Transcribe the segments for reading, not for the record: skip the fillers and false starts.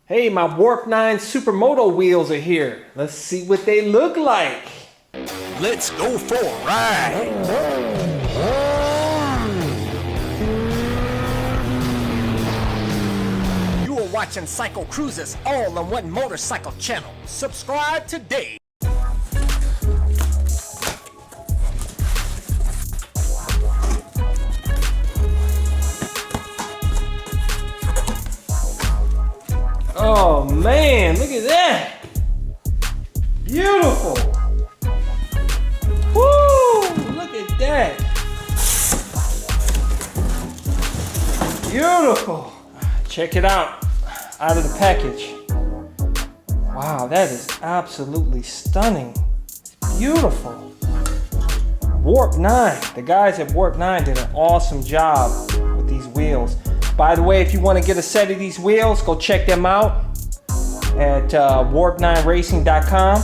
Hey, my Warp 9 Supermoto wheels are here. Let's see what they look like. Let's go for a ride. You are watching CycleCruza's all-in-one motorcycle channel. Subscribe today. Oh man, look at that! Beautiful! Woo! Look at that! Beautiful! Check it out of the package. Wow, that is absolutely stunning. It's beautiful. Warp 9. The guys at Warp 9 did an awesome job with these wheels. By the way, if you want to get a set of these wheels, go check them out at warp9racing.com.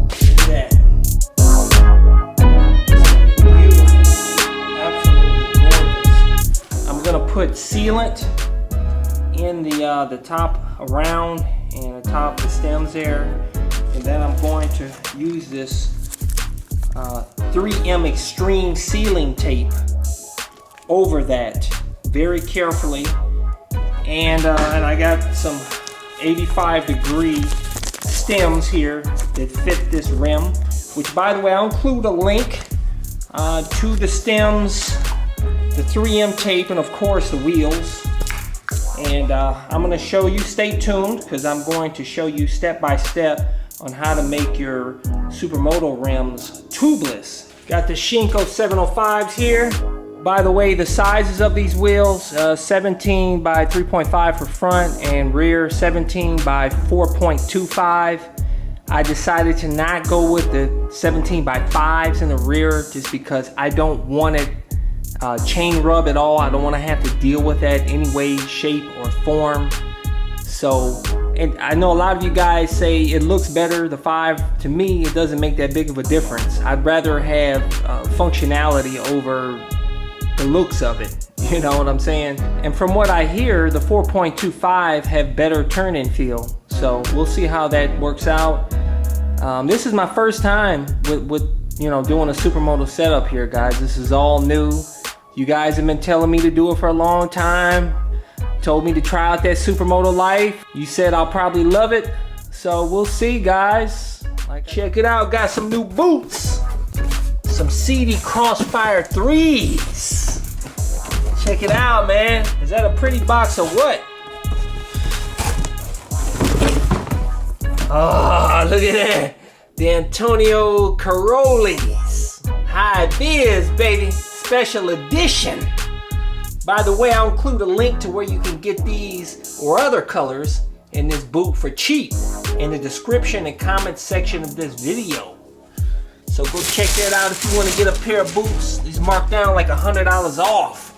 Look at that. Beautiful. Absolutely gorgeous. I'm going to put sealant in the top around and atop the stems there, and then I'm going to use this 3M extreme sealing tape over that very carefully, and I got some 85-degree stems here that fit this rim, which, by the way, I'll include a link to the stems, the 3M tape, and of course the wheels. And I'm going to show you, stay tuned, because I'm going to show you step by step on how to make your Supermoto rims tubeless. Got the Shinko 705s here. By the way, the sizes of these wheels, 17 by 3.5 for front and rear, 17 by 4.25. I decided to not go with the 17 by 5s in the rear just because I don't want it chain rub at all. I don't want to have to deal with that any way, shape, or form. So, and I know a lot of you guys say it looks better, the 5. To me, it doesn't make that big of a difference. I'd rather have functionality over the looks of it. You know what I'm saying? And from what I hear, the 4.25 have better turn-in feel. So we'll see how that works out. This is my first time with you know, doing a Supermoto setup here, guys. This is all new. You guys have been telling me to do it for a long time. Told me to try out that Supermoto life. You said I'll probably love it. So we'll see, guys. Check it out, got some new boots. Some Sidi Crossfire 3s. Check it out, man. Is that a pretty box or what? Oh, look at that. The Antonio Carolis. High Biz, baby. Special edition. By the way, I'll include a link to where you can get these or other colors in this boot for cheap in the description and comment section of this video. So go check that out if you want to get a pair of boots. These marked down like $100 off.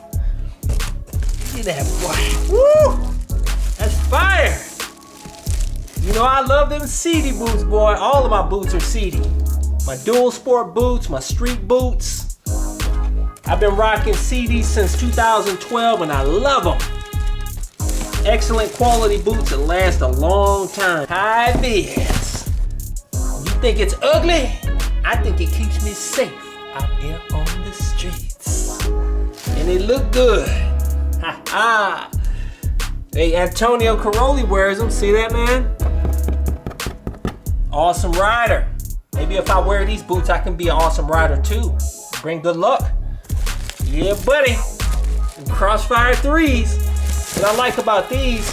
Look at that, boy. Woo! That's fire. You know, I love them Sidi boots, boy. All of my boots are Sidi. My dual sport boots, my street boots. I've been rocking Sidi since 2012 and I love them. Excellent quality boots that last a long time. High vis. You think it's ugly? I think it keeps me safe out here on the streets. And they look good. Ha ha. Hey, Antonio Caroli wears them. See that, man? Awesome rider. Maybe if I wear these boots, I can be an awesome rider too. Bring good luck. Yeah, buddy. Crossfire 3s. What I like about these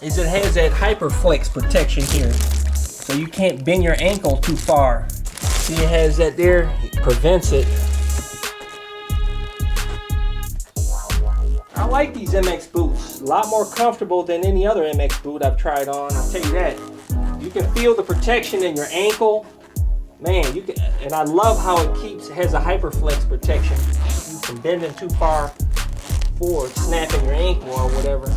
is it has that HyperFlex protection here. So you can't bend your ankle too far. See, it has that there. It prevents it. I like these MX boots. A lot more comfortable than any other MX boot I've tried on. I'll tell you that. You can feel the protection in your ankle. Man, you can, and I love how it has a HyperFlex protection. You can bend it too far forward, snapping your ankle or whatever.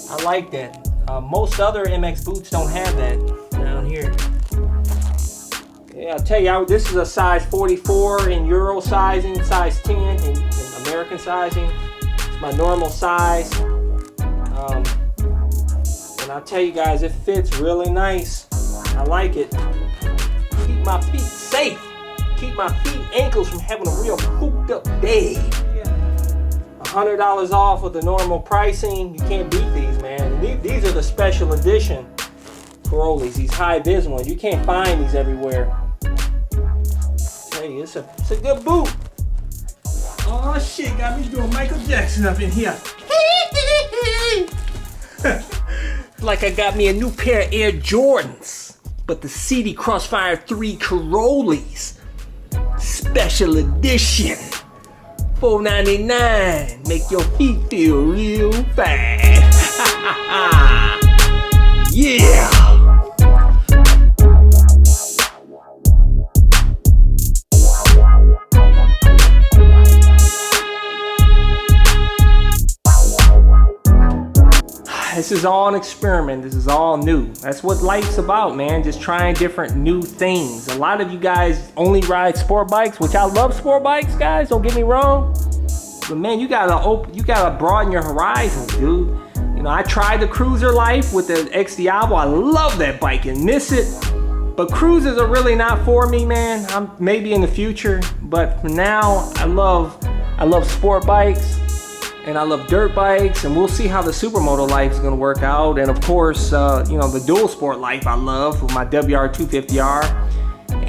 I like that. Most other MX boots don't have that down here. Yeah, I'll tell you, this is a size 44 in Euro sizing, size 10 in American sizing. It's my normal size. And I'll tell you guys, it fits really nice. I like it. Keep my feet safe. Keep my feet ankles from having a real pooped up day. $100 off of the normal pricing. You can't beat these, man. These are the special edition Corollis, these high vis ones. You can't find these everywhere. Hey, it's a good boot. Oh shit, got me doing Michael Jackson up in here. Like I got me a new pair of Air Jordans, but the Sidi Crossfire 3 Corollis. Special edition. $4.99. Make your feet feel real fine. Yeah. This is all an experiment. This is all new. That's what life's about, man. Just trying different new things. A lot of you guys only ride sport bikes, which I love sport bikes, guys. Don't get me wrong. But man, you gotta broaden your horizons, dude. You know, I tried the cruiser life with the X Diablo. I love that bike and miss it. But cruisers are really not for me, man. I'm maybe in the future, but for now, I love sport bikes. And I love dirt bikes, and we'll see how the Supermoto life is gonna work out. And of course, you know, the dual sport life I love with my WR250R.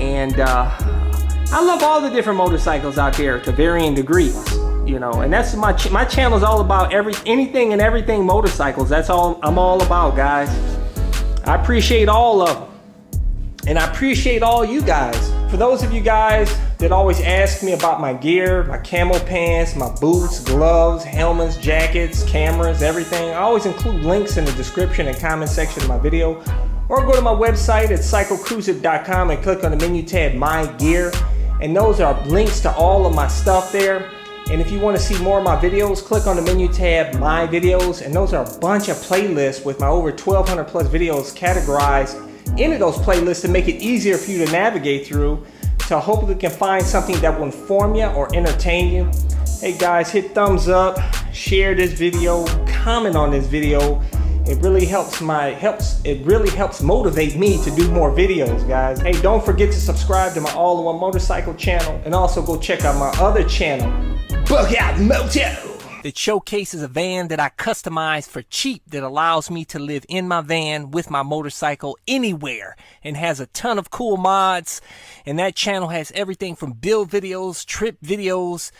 And I love all the different motorcycles out there to varying degrees, you know. And that's my channel is all about anything and everything motorcycles. That's all I'm all about, guys. I appreciate all of them. And I appreciate all you guys. For those of you guys that always ask me about my gear, my camo pants, my boots, gloves, helmets, jackets, cameras, everything, I always include links in the description and comment section of my video. Or go to my website at CycleCruza.com and click on the menu tab, My Gear. And those are links to all of my stuff there. And if you want to see more of my videos, click on the menu tab, My Videos. And those are a bunch of playlists with my over 1,200 plus videos categorized into those playlists to make it easier for you to navigate through, so hopefully you can find something that will inform you or entertain you. Hey guys, hit thumbs up, share this video, comment on this video. It really helps motivate me to do more videos, guys. Hey, don't forget to subscribe to my All-in-One Motorcycle channel, and also go check out my other channel, Bug Out Moto. It showcases a van that I customized for cheap that allows me to live in my van with my motorcycle anywhere, and has a ton of cool mods. And that channel has everything from build videos, trip videos,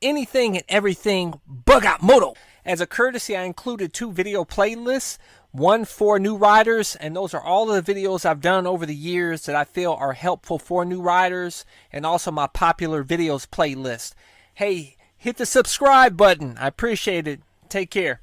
anything and everything Bug Out Moto. As a courtesy, I included 2 video playlists, one for new riders, and those are all of the videos I've done over the years that I feel are helpful for new riders, and also my popular videos playlist. Hey, hit the subscribe button. I appreciate it. Take care.